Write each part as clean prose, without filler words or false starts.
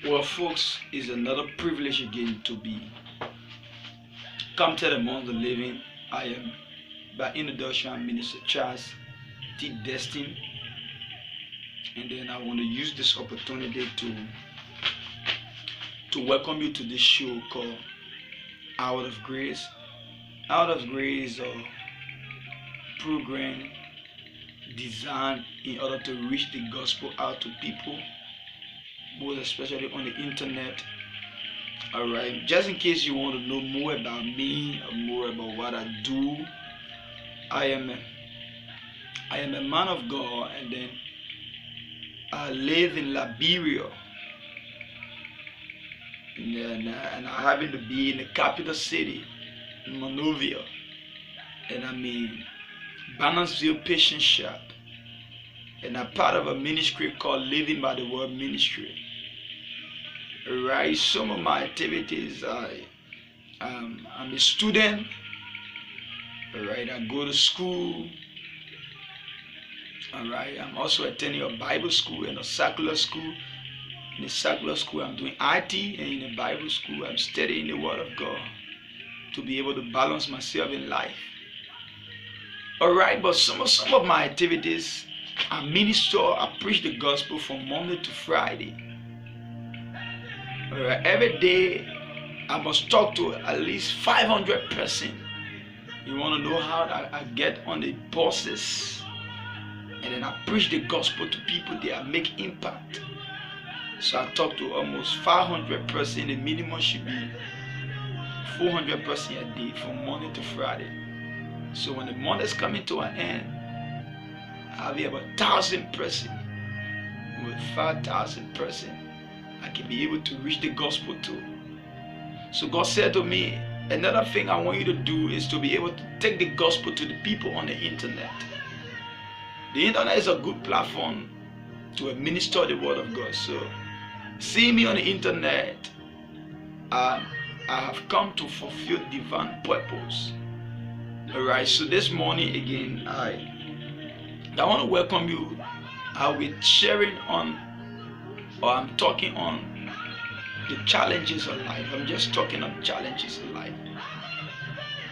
Well, folks, it's another privilege again to be counted among the living. I am, by introduction, Min.Charles T. Destine, and then I want to use this opportunity to welcome you to this show called Out of Grace. Out of Grace, a program designed in order to reach the gospel out to people, most especially on the internet. Alright, just in case you want to know more about me or more about what I do, I am a man of God, and then I live in Liberia, and I happen to be in the capital city, Monrovia, and I'm in Bannersville Patient Shop, and I'm part of a ministry called Living by the Word Ministry. Right, some of my activities, I'm a student. Alright, I go to school. Alright, I'm also attending a Bible school and a secular school. In the secular school, I'm doing IT, and in the Bible school, I'm studying the Word of God to be able to balance myself in life. Alright, but some of my activities, I minister, I preach the gospel from Monday to Friday. Alright, every day I must talk to at least 500 persons. You want to know how I get on the buses, and then I preach the gospel to people there, I make impact. So I talk to almost 500 persons. The minimum should be 400 persons a day from Monday to Friday. So when the month is coming to an end, I'll be about 1,000 persons. With 5,000 persons, I can be able to reach the gospel too. So God said to me, another thing I want you to do is to be able to take the gospel to the people on the internet. The internet is a good platform to administer the word of God. So see me on the internet. I have come to fulfill divine purpose. Alright, so this morning again, I want to welcome you. I'll be sharing on, or I'm talking on, the challenges of life. I'm just talking on challenges of life.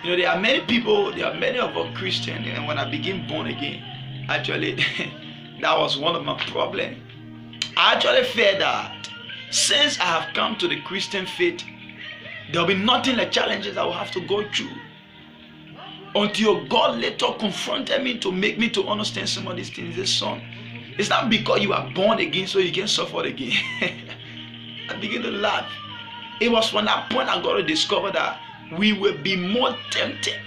You know, there are many people, there are many of us Christians, and when I became born again, actually, that was one of my problems. I actually feared that since I have come to the Christian faith, there'll be nothing like challenges I will have to go through. Until God later confronted me to make me to understand some of these things. This son, it's not because you are born again so you can suffer again. I begin to laugh. It was from that point I got to discover that we will be more tempted.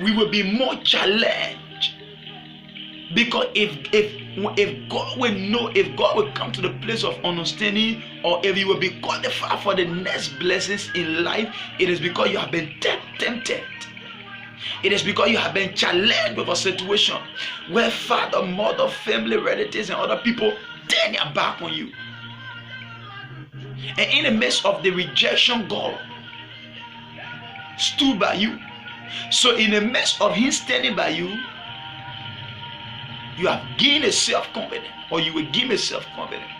We will be more challenged. Because if God will know, if God will come to the place of understanding, or if you will be qualified for the next blessings in life, it is because you have been tempted. It is because you have been challenged with a situation where father, mother, family, relatives, and other people turn their back on you. And in the midst of the rejection, God stood by you. So in the midst of Him standing by you, you have gained a self-confidence, or you will gain a self-confidence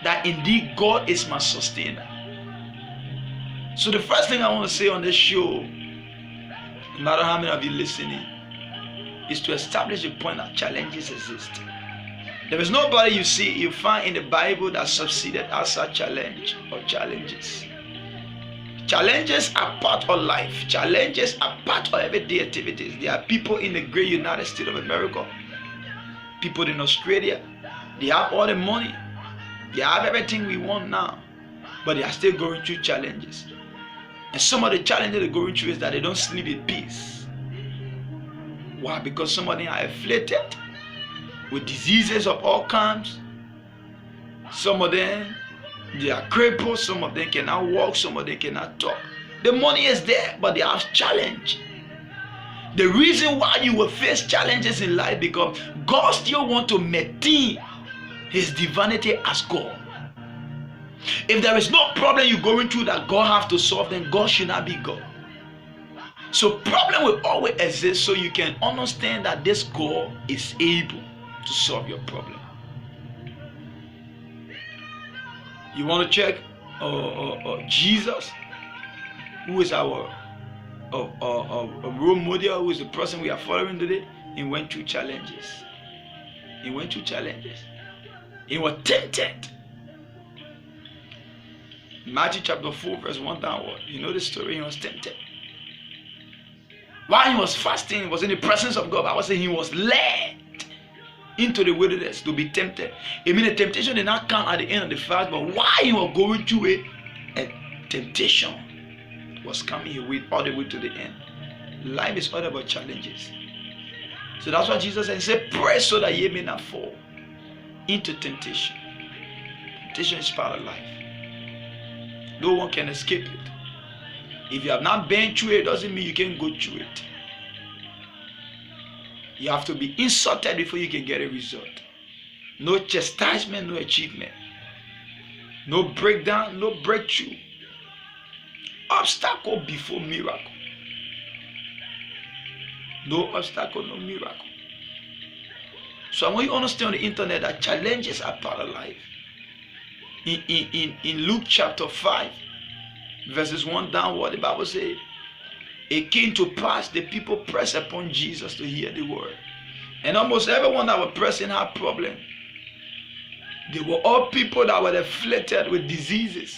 that indeed God is my sustainer. So the first thing I want to say on this show, no matter how many of you listening, is to establish the point that challenges exist. There is nobody you find in the Bible that succeeded outside challenge or challenges. Challenges are part of life. Challenges are part of everyday activities. There are people in the great United States of America, people in Australia, they have all the money, they have everything we want now, but they are still going through challenges. And some of the challenges they're going through is that they don't sleep in peace. Why? Because some of them are afflicted with diseases of all kinds. Some of them, they are crippled. Some of them cannot walk. Some of them cannot talk. The money is there, but they have challenge. The reason why you will face challenges in life, because God still wants to maintain His divinity as God. If there is no problem you're going through that God have to solve, then God should not be God. So problem will always exist, so you can understand that this God is able to solve your problem. You want to check Jesus, who is our role model, who is the person we are following today? He went through challenges. He went through challenges. He was tempted. Matthew chapter 4 verse 1 downward. You know the story. He was tempted. While he was fasting, he was in the presence of God. I was saying he was led into the wilderness to be tempted. I mean, the temptation did not come at the end of the fast, but while he was going through a temptation was coming away all the way to the end. Life is all about challenges. So that's what Jesus said. He said, pray so that ye may not fall into temptation. Temptation is part of life. No one can escape it. If you have not been through it, doesn't mean you can go through it. You have to be insulted before you can get a result. No chastisement, no achievement. No breakdown, no breakthrough. Obstacle before miracle. No obstacle, no miracle. So I want you to understand on the internet that challenges are part of life. In Luke chapter 5, verses 1 downward, the Bible says, it came to pass the people pressed upon Jesus to hear the word. And almost everyone that was pressing had a problem. They were all people that were afflicted with diseases.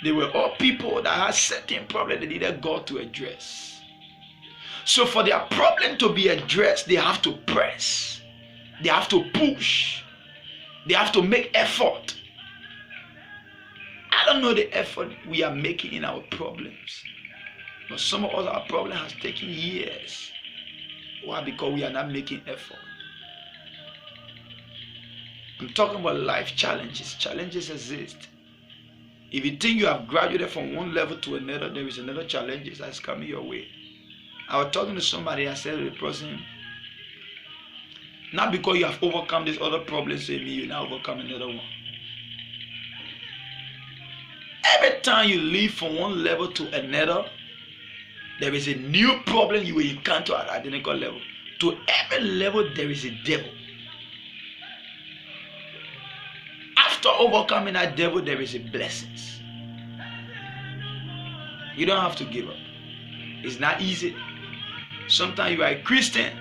They were all people that had certain problems they needed God to address. So for their problem to be addressed, they have to press. They have to push. They have to make effort. I don't know the effort we are making in our problems. But some of us, our problem has taken years. Why? Because we are not making effort. I'm talking about life challenges. Challenges exist. If you think you have graduated from one level to another, there is another challenge that's coming your way. I was talking to somebody, I said to the person, not because you have overcome this other problem, say me, you now overcome another one. Every time you leave from one level to another, there is a new problem you will encounter at identical level. To every level, there is a devil. After overcoming that devil, there is a blessing. You don't have to give up. It's not easy. Sometimes you are a Christian.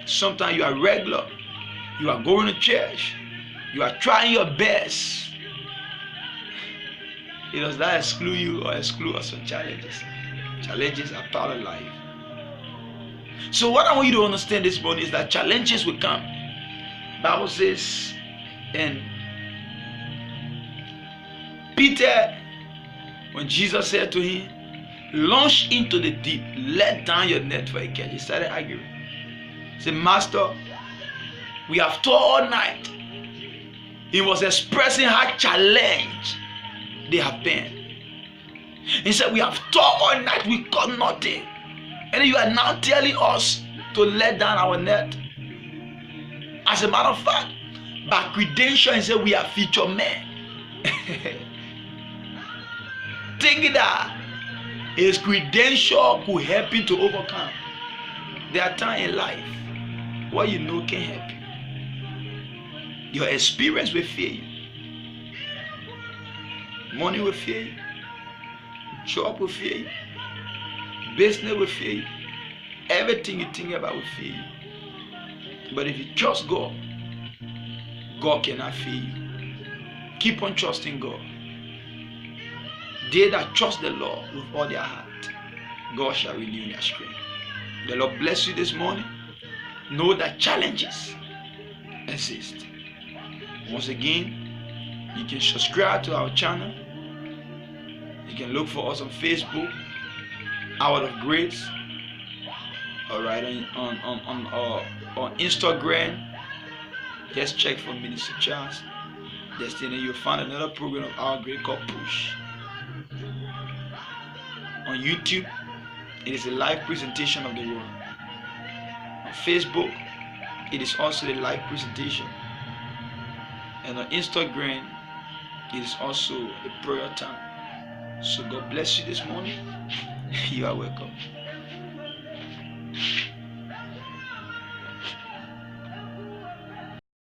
Sometimes you are regular. You are going to church. You are trying your best. It does not exclude you or exclude us from challenges. Challenges are part of life. So what I want you to understand this morning is that challenges will come. Bible says, and Peter, when Jesus said to him, launch into the deep, let down your net for a catch. He started arguing. He said, Master, we have toiled all night. He was expressing how challenged they have been. He said, we have toiled all night, we got nothing. And you are now telling us to let down our net. As a matter of fact, by credential, he said we are future men. Thinking that his credential could help him to overcome. There are times in life what you know can help you. Your experience will fail you. Money will fail you. Job will fail you. Business will fail you. Everything you think about will fail you. But if you trust God, God cannot fail you. Keep on trusting God. They that trust the Lord with all their heart, God shall renew their strength. The Lord bless you this morning. Know that challenges exist. Once again, you can subscribe to our channel. You can look for us on Facebook, Hour of Grace. Alright, on Instagram, just check for Min.Charles Destine. You'll find another program of Our Grace called Push. On YouTube, it is a live presentation of the word. On Facebook, it is also a live presentation. And on Instagram, it is also a prayer time. So God bless you this morning. You are welcome.